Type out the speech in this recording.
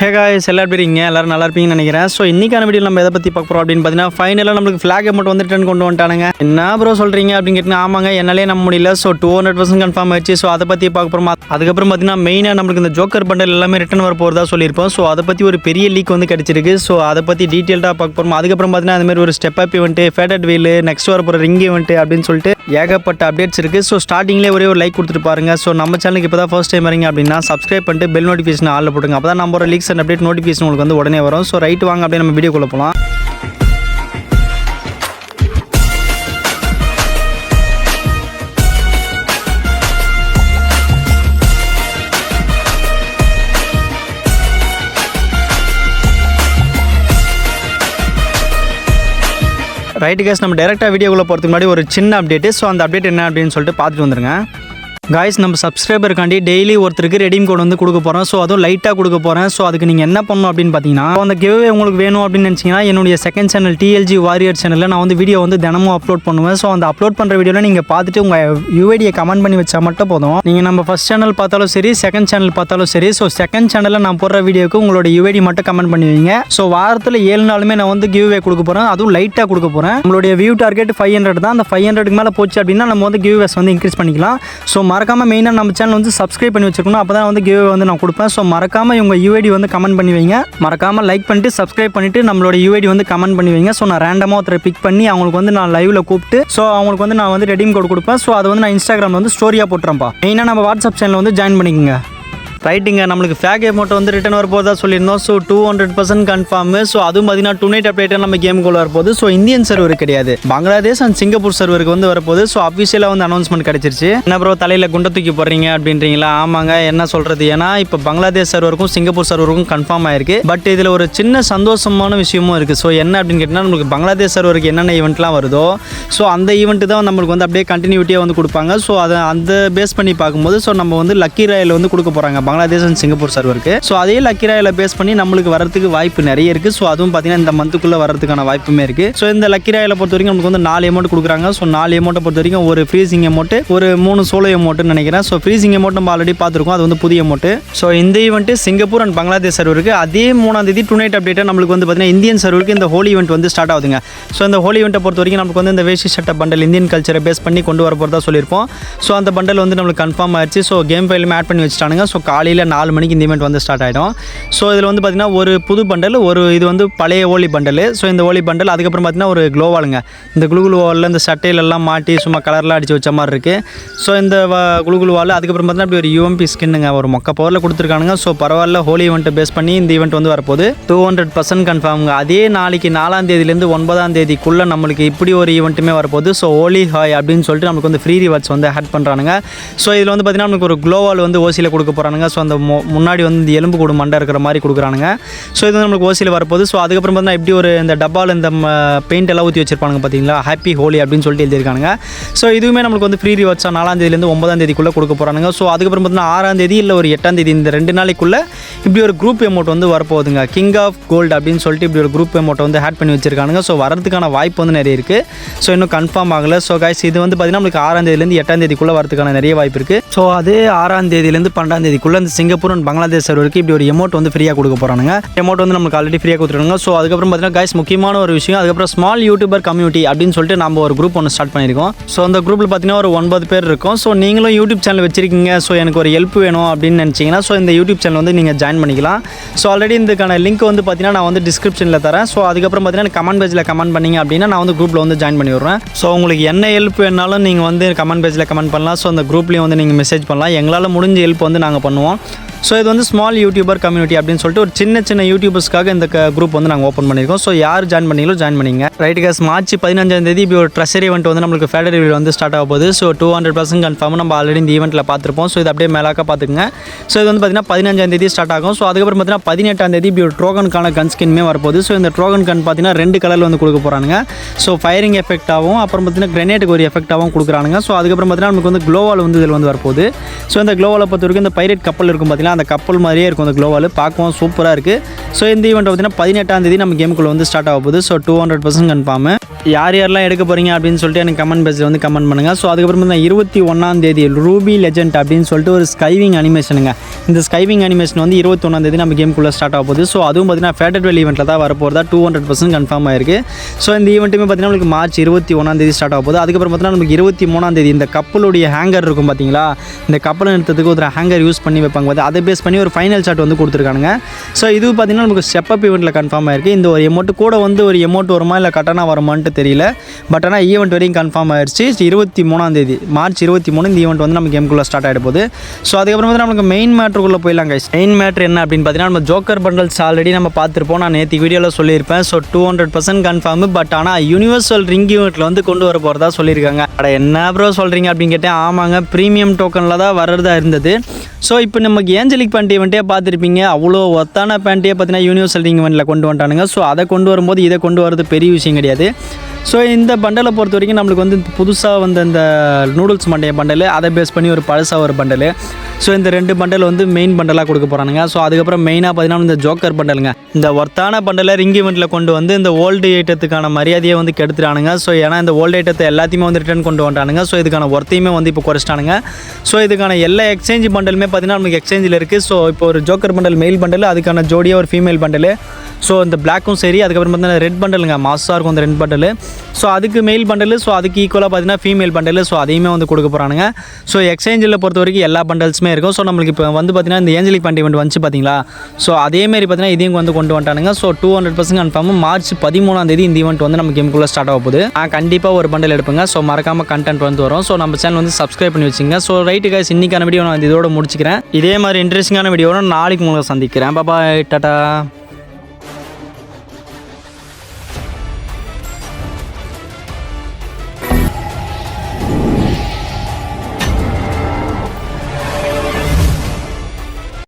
Hey guys, எல்லாரும் நல்லா இருப்பீங்கன்னு நினைக்கிறேன். ஸோ இன்னைக்கான வீடியோ நம்ம எதை பற்றி பார்க்க போகிறோம் அப்படின்னு பார்த்தீங்கன்னா, ஃபைனலாக நம்மளுக்கு ஃப்ளாக் அமௌண்ட் வந்து ரிட்டர்ன் கொண்டு வந்துட்டானுங்க. என்ன ப்ரோ சொல்கிறீங்க அப்படின்னு கேட்டிங்கன்னா, ஆமாங்க என்னாலே நம்ப முடியல. ஸோ 200% கன்ஃபார்ம் ஆயிடுச்சு. ஸோ அதை பற்றி பார்க்க போகிறோம். அதுக்கப்புறம் பார்த்தீங்கன்னா மெயினாக நம்மளுக்கு இந்த ஜோக்கர் பண்டல் எல்லாமே ரிட்டர்ன் வர போகிறதா சொல்லியிருப்போம். ஸோ அதை பற்றி ஒரு பெரிய லீக் வந்து கிடச்சிருக்கு. ஸோ அதை பற்றி டீட்டெயில்டாக பார்க்க போகிறோம். அதுக்கப்புறம் பார்த்தீங்கன்னா அதுமாதிரி ஒரு step up event, faded wheel, next வர போகிற ரிங் இவெண்ட்டு அப்படின்னு சொல்லிட்டு ஏகப்பட்ட அப்டேட்ஸ் இருக்குது. ஸோ ஸ்டார்டிங்லேயே ஒரே ஒரு லைக் கொடுத்துட்டு பாருங்க. ஸோ நம்ம சேனலுக்கு இப்போ தான் ஃபர்ஸ்ட் டைம் வரீங்க அப்படின்னா சப்ஸ்கிரைப் பண்ணிட்டு பெல் நோட்டிஃபிகேஷன் ஆளில் போட்டுங்க. அப்போ தான் நம்ம ஒரு லீக்ஸ் அண்ட் அப்டேட் நோட்டிஃபிகேஷன் உங்களுக்கு வந்து உடனே வரும். ஸோ ரைட் வாங்க அப்படியே நம்ம வீடியோக்குள்ள போகலாம். ரைட்டு கேஸ், நம்ம டேரெக்டாக வீடியோக்குள்ளே போகிறதுக்கு முன்னாடி ஒரு சின்ன அப்டேட்டு. ஸோ அந்த அப்டேட் என்ன அப்படின்னு சொல்லிட்டு பார்த்துட்டு வந்துருங்க. காய்ஸ், நம்ம சப்ஸ்கிரைபருக்காண்டி டெய்லி ஒருத்தருக்கு ரெடீம் கோட் வந்து கொடுக்க போகிறோம். ஸோ அதுவும் லைட்டாக கொடுக்க போகிறேன். ஸோ அதுக்கு நீங்கள் என்ன பண்ணணும் அப்படின்னு பார்த்தீங்கன்னா, அந்த கிவ்வே உங்களுக்கு வேணும் அப்படின்னு நினச்சிங்கன்னா என்னுடைய செகண்ட் சேனல் TLG வாரியர் சேனலில் நான் வந்து வீடியோ வந்து தினமும் அப்லோட் பண்ணுவேன். ஸோ அந்த அப்லோட் பண்ணுற வீடியோவில் நீங்கள் பார்த்துட்டு உங்கள் UID கமெண்ட் பண்ணி வச்சா மட்டும் போதும். நீங்கள் நம்ம ஃபஸ்ட் சேனல் பார்த்தாலும் சரி, செகண்ட் சேனல் பார்த்தாலும் சரி, ஸோ செகண்ட் சேனலில் நான் போடுற வீடியோக்கு உங்களோட UID மட்டும் கமெண்ட் பண்ணுவீங்க. ஸோ வாரத்தில் 7 நாளுமே நான் வந்து கிவ்வே கொடுக்க போகிறேன். அதுவும் லைட்டாக கொடுக்க போகிறேன். நம்மளுடைய வியூ டார்கெட் 500 தான். அந்த 500க்கு மேலே போச்சு அப்படின்னா நம்ம வந்து கிவ்வேஸ் வந்து இன்க்ரீஸ் பண்ணிக்கலாம். ஸோ மறக்காமல் மெயினாக நம்ம சேனல் வந்து சப்ஸ்கிரைப் பண்ணி வச்சிருக்கணும். அப்போ தான் வந்து கிவ்வே வந்து நான் கொடுப்பேன். ஸோ மறக்காமல் இவங்க UID வந்து கமெண்ட் பண்ணி வைங்க. மறக்காமல் லைக் பண்ணிட்டு சப்ஸ்கிரைப் பண்ணிட்டு நம்மளோட UID வந்து கமெண்ட் பண்ணி வைங்க. ஸோ நான் ரேண்டமாக ஒருத்தரை பிக் பண்ணி அவங்களுக்கு வந்து நான் லைவ்ல கூப்பிட்டு ஸோ அவங்களுக்கு வந்து நான் வந்து ரெடீம் கோட் கொடுப்பேன். ஸோ அதை வந்து நான் இன்ஸ்டாகிராமில் வந்து ஸ்டோரியாக போட்டுறேன்ப்பா. மெயினாக நம்ம வாட்ஸ்அப் சேனலில் வந்து ஜாயின் பண்ணிக்கோங்க. ரைட்டுங்க, நம்மளுக்கு ஃப்ளாக் அமௌண்ட் வந்து ரிட்டர்ன் வரப்போதா சொல்லியிருந்தோம். So 200% confirm. ஸோ அதுவும் பார்த்தீங்கன்னா டுநைட் அப்டேட்டாக நம்ம கேமுக்குள்ள வரப்போகுது. ஸோ இந்தியன் சர்வர் கிடையாது, பங்களாதேஷ் அண்ட் சிங்கப்பூர் சர்வருக்கு வந்து வரப்போகுது. ஸோ அஃபிஷியலாக வந்து அனௌன்ஸ்மெண்ட் கிடச்சிருச்சு. என்ன ப்ரோ தலையில் குண்டை தூக்கி போடுறீங்க அப்படின்றீங்களா? ஆமாங்க, என்ன சொல்கிறது, ஏன்னா இப்போ பங்களாதேஷ் சர்வருக்கும் சிங்கப்பூர் சர்வருக்கும் கன்ஃபார்ம் ஆயிருக்கு. பட் இதில் ஒரு சின்ன சந்தோஷமான விஷயமும் இருக்குது. ஸோ என்ன அப்படின்னு கேட்டிங்கன்னா, நம்மளுக்கு பங்களாதேஷ் சர்வருக்கு என்னென்ன ஈவெண்ட்லாம் வருதோ ஸோ அந்த ஈவெண்ட்டு தான் நம்மளுக்கு வந்து அப்படியே கண்டினியூட்டியாக வந்து கொடுப்பாங்க. ஸோ அதை அந்த பேஸ் பண்ணி பார்க்கும்போது ஸோ நம்ம வந்து லக்கி ராயில் வந்து கொடுக்க போகிறாங்க பங்களாதேஷ் அண்ட் சிங்கப்பூர் சர்வருக்கு. ஸோ அதே லக்கி ராயில் பேஸ் பண்ணி நம்மளுக்கு வரதுக்கு வாய்ப்பு நிறைய இருக்குது. ஸோ அதுவும் பார்த்தீங்கன்னா இந்த மந்த்துக்குள்ளே வரதுக்கான வாய்ப்புமே இருக்குது. ஸோ இந்த லக்கி ராயில் பொறுத்த வரைக்கும் நமக்கு வந்து 4 அமௌண்ட் கொடுக்குறாங்க. ஸோ 4 அமௌண்ட்டை பொறுத்த வரைக்கும் ஒரு ஃப்ரீசிங் அமௌண்ட், ஒரு 3 சோலோ அமௌண்ட்னு நினைக்கிறேன். ஸோ ஃப்ரீசிங் அமௌண்ட் நம்ம ஆல்ரெடி பார்த்துருக்கோம், அது வந்து புதிய அமௌண்ட். ஸோ இந்த ஈவெண்ட் சிங்கப்பூர் அண்ட் பங்களாதேஷ் சர்வருக்கு. அதே 3ஆம் தேதி டுநைட் அப்டேட்டாக நம்மளுக்கு வந்து பார்த்தீங்கன்னா இந்தியன் சர்வருக்கு இந்த ஹோலி ஈவெண்ட் வந்து ஸ்டார்ட் ஆகுதுங்க. ஸோ இந்த ஹோலி ஈவெண்ட்டை பொறுத்த வரைக்கும் நமக்கு வந்து இந்த வேஷ்டி சட்டை பண்டல் இந்தியன் கல்ச்சரை பேஸ் பண்ணி கொண்டு வர போகிறதா சொல்லியிருப்போம். ஸோ அந்த பண்டல் வந்து நம்மளுக்கு கன்ஃபார்ம் ஆயிடுச்சு. ஸோ கேம் ஃபைலுமே ஆட் பண்ணி வச்சுட்டானுங்க. ஸோ காலையில் 4 மணிக்கு இந்த ஈவெண்ட் வந்து ஸ்டார்ட் ஆகிடும். ஸோ இதில் வந்து பார்த்தீங்கன்னா ஒரு புது பண்டல், ஒரு இது வந்து பழைய ஓலி பண்டல். ஸோ இந்த ஓலி பண்டல் அதுக்கப்புறம் பார்த்தீங்கன்னா ஒரு க்ளோவாலுங்க. இந்த குளுகுளுவாலில் இந்த சட்டையிலெல்லாம் மாட்டி சும்மா கலர்லாம் அடித்து வச்ச மாதிரி இருக்குது. ஸோ இந்த குளுகுளுவால் அதுக்கப்புறம் பார்த்தீங்கன்னா அப்படி ஒரு UMP ஸ்கின்னுங்க, ஒரு மொக்க பவரில் கொடுத்துருக்கானுங்க. ஸோ பரவாயில்ல, ஹோலி ஈவெண்ட்டை பேஸ் பண்ணி இந்த ஈவெண்ட் வந்து வரப்போகுது. 200% கன்ஃபார்முங்க. அதே நாளைக்கு 4ஆம் தேதியிலேருந்து 9ஆம் தேதிக்குள்ளே நம்மளுக்கு இப்படி ஒரு ஈவெண்ட்டுமே வரப்போகுது. ஸோ ஹோலி ஹாய் அப்படின்னு சொல்லிட்டு நமக்கு வந்து ஃப்ரீ ரிவார்ட்ஸ் வந்து ஆட் பண்ணுறானுங்க. ஸோ இதில் வந்து பார்த்தீங்கன்னா நமக்கு ஒரு க்ளோவால் வந்து ஓசியில் கொடுக்க போகிறானுங்க. ஸோ அந்த முன்னாடி வந்து இந்த எலும்பு கூடு மண்டை இருக்கிற மாதிரி கொடுக்குறானுங்க. ஸோ இது நம்மளுக்கு ஓசியில் வரப்போகுது. ஸோ அதுக்கப்புறம் பார்த்தீங்கன்னா இப்படி ஒரு இந்த டப்பாவில் இந்த பெயிண்ட் எல்லாம் ஊற்றி வச்சிருப்பாங்க பார்த்தீங்களா, ஹாப்பி ஹோலி அப்படின்னு சொல்லிட்டு எழுதியிருக்கானுங்க. ஸோ இதுவுமே நம்மளுக்கு வந்து ஃப்ரீ ரிவார்ட்ஸாக 4ஆம் தேதியிலேருந்து 9ஆம் தேதிக்குள்ளே கொடுக்க போகிறானுங்க. ஸோ அதுக்கப்புறம் பார்த்தீங்கன்னா 6ஆம் தேதி இல்லை ஒரு 8ஆம் தேதி இந்த 2 நாளைக்குள்ளே இப்படி ஒரு குரூப் அமௌண்ட் வந்து வரப்போகுதுங்க. கிங் ஆஃப் கோல்டு அப்படின்னு சொல்லிட்டு இப்படி ஒரு குரூப் அமௌண்ட் வந்து ஆட் பண்ணி வச்சிருக்கானுங்க. ஸோ வரதுக்கான வாய்ப்பு வந்து நிறைய இருக்குது. ஸோ இன்னும் கன்ஃபார்ம் ஆகலை. ஸோ கைஸ், இது வந்து பார்த்தீங்கன்னா நம்மளுக்கு 6ஆம் தேதியிலேருந்து 8ஆம் தேதிக்குள்ளே வரதுக்கான நிறைய வாய்ப்பு இருக்குது. ஸோ அதே 6ஆம் தேதியிலேருந்து 12ஆம் தேதிக்குள்ளே இந்த சிங்கப்பூர் அண்ட் பங்களாதேஷ் சர்வருக்கு இப்படி ஒரு அமௌண்ட் வந்து ஃப்ரீயாக கொடுக்க போகிறானுங்க. அமௌண்ட் வந்து நமக்கு ஆல்ரெடி ஃப்ரீயாக கொடுத்துருக்காங்க. ஸோ அதுக்கப்புறம் பார்த்தீங்கன்னா கைஸ், முக்கியமான ஒரு விஷயம், அதுக்கப்புறம் ஸ்மால் யூடியூபர் கம்யூனிட்டி அப்படின்னு சொல்லிட்டு நம்ம ஒரு குரூப் ஒன்று ஸ்டார்ட் பண்ணியிருக்கோம். ஸோ அந்த குரூப்பில் பார்த்தீங்கன்னா ஒரு 9 பேர் இருக்கும். ஸோ நீங்களும் யூடியூப் சேனல் வச்சிருக்கீங்க, ஸோ எனக்கு ஒரு ஹெல்ப் வேணும் அப்படின்னு நினச்சிங்கன்னா ஸோ இந்த யூடியூப் சேனல் வந்து நீங்கள் ஜாயின் பண்ணிக்கலாம். ஸோ ஆல்ரெடி இதுக்கான லிங்க் வந்து பார்த்தீங்கன்னா நான் வந்து டிஸ்கிரிப்ஷனில் தரேன். ஸோ அதுக்கப்புறம் பார்த்தீங்கன்னா கமெண்ட் பேஜில் கமெண்ட் பண்ணிங்க அப்படின்னா நான் வந்து குரூப்பில் வந்து ஜாயின் பண்ணி விடுறேன். ஸோ உங்களுக்கு என்ன ஹெல்ப் வேணாலும் நீங்கள் வந்து கமெண்ட் பேஜில் கமெண்ட் பண்ணலாம். ஸோ அந்த குரூப்லேயும் வந்து நீங்கள் மெசேஜ் பண்ணலாம். எங்களால் முடிஞ்ச ஹெல்ப் வந்து நாங்கள் பண்ணுவோம். ஸோ இது வந்து ஸ்மால் யூடியூபர் கம்யூனிட்டி அப்படின்னு சொல்லிட்டு ஒரு சின்ன யூடியூபர்ஸ்க்காக இந்த குரூப் வந்து நாங்கள் ஓப்பன் பண்ணியிருக்கோம். ஸோ யார் ஜாயின் பண்ணீங்களோ ஜாயின் பண்ணிங்க. ரைட் கேஸ், மார்ச் 15ஆம் தேதி இப்படி ஒரு ட்ரெஷர் ஈவெண்ட் வந்து நம்மளுக்கு ஃபேடட் வீல் வந்து ஸ்டார்ட் ஆக போகுது. ஸோ 200% கன்ஃபார்ம் நம்ம ஆல்ரெடி இந்த ஈவெண்ட்டில் பார்த்துருப்போம். ஸோ இது அப்படியே மேலாக்க பார்த்துக்குங்க. ஸோ இது வந்து பார்த்தீங்கன்னா 15ஆம் தேதி ஸ்டார்ட் ஆகும். ஸோ அதுக்கப்புறம் பார்த்தீங்கன்னா 18ஆம் தேதி இப்படி ஒரு ட்ரோகனுக்கான கன் ஸ்கின்மே வரப்போகுது. ஸோ இந்த ட்ரோகன் கன் பார்த்தீங்கன்னா 2 கலரில் வந்து கொடுக்க போகிறானுங்க. ஸோ ஃபயரிங் எஃபெக்டாகவும் அப்புறம் பார்த்தீங்கன்னா கிரெனேட்டுக்கு ஒரு எஃபெக்டாகவும் கொடுக்குறானுங்க. ஸோ அதுக்கப்புறம் பார்த்தீங்கன்னா நமக்கு வந்து க்ளோவால் வந்து இதில் வந்து வரப்போகுது. ஸோ இந்த க்ளோவாலை பொறுத்த வரைக்கும் இந்த பைரேட் கப்பல் இருக்கும் பார்த்தீங்கன்னா, அந்த கப்பல் மாதிரியே இருக்கும் அந்த க்ளோவால், பார்க்கவும் சூப்பராக இருக்குது. ஸோ இந்த ஈவெண்ட் பார்த்தீங்கன்னா 18ஆம் தேதி நம்ம கேமுக்குள்ளே வந்து ஸ்டார்ட் ஆக போகுது. So 200% confirm. யார் யாரெல்லாம் எடுக்க போகிறீங்க அப்படின்னு சொல்லிட்டு எனக்கு கமெண்ட் பேஜில் வந்து கமெண்ட் பண்ணுங்கள். ஸோ அதுக்கப்புறம் பார்த்தீங்கன்னா 21 ரூபி லெஜெண்ட் அப்படின்னு சொல்லிட்டு ஒரு ஸ்கைவிங் அனிமேஷனுங்க. இந்த ஸ்கைவிங் அனிமேஷன் வந்து 21 நம்ம கேமுக்குள்ளே ஸ்டார்ட் ஆக போகுது. ஸோ அதுவும் பார்த்தீங்கன்னா ஃபேட்டட்வெல் ஈவெண்ட்டில் தான் வரப்போகிறதா 200% கன்ஃபார்ம் ஆயிருக்கு. ஸோ இந்த ஈவெண்ட்டுமே பார்த்தீங்கன்னா உங்களுக்கு மார்ச் 21 ஸ்டார்ட் ஆக போகுது. அதுக்கப்புறம் பார்த்தீங்கன்னா நமக்கு 23 இந்த கப்பலுடைய ஹேங்கர் இருக்கும் பார்த்தீங்களா, இந்த கப்பலை நிறுத்தத்துக்கு ஒரு ஹேங்கர் யூஸ் பண்ணி வைப்பாங்க பார்த்து, அதை பேஸ் பண்ணி ஒரு ஃபைனல் ஷாட் வந்து கொடுத்துருக்கானுங்க. ஸோ இது பார்த்தீங்கன்னா நமக்கு ஸ்டெப் அப் ஈவெண்ட்டில் கன்ஃபார்ம் ஆயிருக்கு. இந்த ஒரு எமௌண்ட் கூட வந்து ஒரு எமௌண்ட் வருமா இல்லை கட்டணா வருமானு தெரியல. பட் ஆனால் ஈவெண்ட் வரைக்கும் கன்ஃபார்ம் ஆயிடுச்சு. 23 மார்ச் 23 இந்த ஈவெண்ட் வந்து நம்ம கேமுக்குள்ளே ஸ்டார்ட் ஆகிட போகுது. ஸோ அதுக்கப்புறம் வந்து நமக்கு மெயின் மேட்ருக்குள்ளே போயிடலாம் கைஸ். மெயின் மேட்ரு என்ன அப்படின்னு பார்த்தீங்கன்னா நம்ம ஜோக்கர் பண்டல்ஸ் ஆல்ரெடி நம்ம பார்த்துருப்போம். நான் நேற்று வீடியோவில் சொல்லியிருப்பேன். So 200% confirm. பட் ஆனால் யூனிவர்சல் ரிங் ஈவெண்ட்டில் வந்து கொண்டு வர போகிறதா சொல்லியிருக்காங்க. அட என்ன ப்ரோ சொல்கிறீங்க அப்படின்னு கேட்டேன். ஆமாங்க, ப்ரீமியம் டோக்கனில் தான் வர்றதா இருந்தது. ஸோ இப்போ நமக்கு ஏஞ்சலிக் பேண்ட் ஈவெண்ட்டே பார்த்துருப்பீங்க. அவ்வளோ ஒத்தான பேண்ட்டே பார்த்தீங்கன்னா யூனிவர்சல் ரிங் ஈவெண்ட்டில் கொண்டு வந்துட்டானுங்க. ஸோ அதை கொண்டு வரும்போது இதை கொண்டு வரது பெரிய விஷயம் கிடையாது. ஸோ இந்த பண்டலை பொறுத்த வரைக்கும் நம்மளுக்கு வந்து புதுசாக வந்த இந்த நூடுல்ஸ் மண்டைய பண்டல், அதை பேஸ் பண்ணி ஒரு பழசாக ஒரு பண்டல். ஸோ இந்த 2 பண்டல் வந்து மெயின் பண்டலாக கொடுக்க போகிறானுங்க. ஸோ அதுக்கப்புறம் மெயினாக பார்த்தீங்கன்னா இந்த ஜோக்கர் பண்டலுங்க. இந்த ஒர்த்தான பண்டலை ரிங் ஈவெண்ட்டில் கொண்டு வந்து இந்த ஓல்டு ஐட்டத்துக்கான மரியாதையை வந்து கெடுத்துட்டானுங்க. ஸோ ஏன்னா இந்த ஓல்டு ஐட்டத்தை எல்லாத்தையுமே வந்து ரிட்டர்ன் கொண்டு வந்துட்டானுங்க. ஸோ இதுக்கான ஒர்த்தையுமே வந்து இப்போ குறைச்சிட்டானுங்க. ஸோ இதுக்கான எல்லா எக்ஸ்சேஞ்ச் பண்டலுமே பார்த்தீங்கன்னா நமக்கு எக்ஸ்சேஞ்சில் இருக்குது. ஸோ இப்போ ஒரு ஜோக்கர் பண்டல் மெயில் பண்டல், அதுக்கான ஜோடியாக ஒரு ஃபீமேல் பண்டல். ஸோ இந்த பிளாக்கும் சரி, அதுக்கப்புறம் பார்த்தீங்கன்னா ரெட் பண்டலுங்க, மாஸாக இருக்கும் அந்த ரெட் பண்டல். ஸோ அதுக்கு மெயில் பண்டல், ஸோ அதுக்கு ஈக்குவலாக பார்த்தீங்கன்னா ஃபீமேல் பண்டல். ஸோ அதையுமே வந்து கொடுக்க போகிறானுங்க. ஸோ எக்ஸ்சேஞ்சில் பொறுத்த வரைக்கும் எல்லா பண்டல்ஸுமே இருக்கும். ஸோ நம்மளுக்கு இப்போ வந்து பார்த்தீங்கன்னா இந்த ஏஞ்சலிக் பேண்ட் ஈவெண்ட் வந்துச்சு பார்த்தீங்களா. ஸோ அதேமாரி பார்த்தீங்கன்னா இதையும் வந்து கொண்டு வந்துட்டானுங்க. So 200% confirm. மார்ச் 13 இந்த ஈவெண்ட் வந்து நம்ம கேமுக்குள்ளே ஸ்டார்ட் ஆக போகுது. கண்டிப்பாக ஒரு பண்டல் எடுப்புங்க. ஸோ மறக்காமல் கண்டென்ட் வந்து வரும். ஸோ நம்ம சேனல் வந்து சப்ஸ்கிரைப் பண்ணி வச்சுங்க. ஸோ ரைட்டு கைஸ், இன்னைக்கான வீடியோ நான் இதோட முடிச்சுக்கிறேன். இதே மாதிரி இன்ட்ரெஸ்டிங்கான வீடியோட நாளைக்கு உங்களுக்கு சந்திக்கிறேன். பாய், டாடா.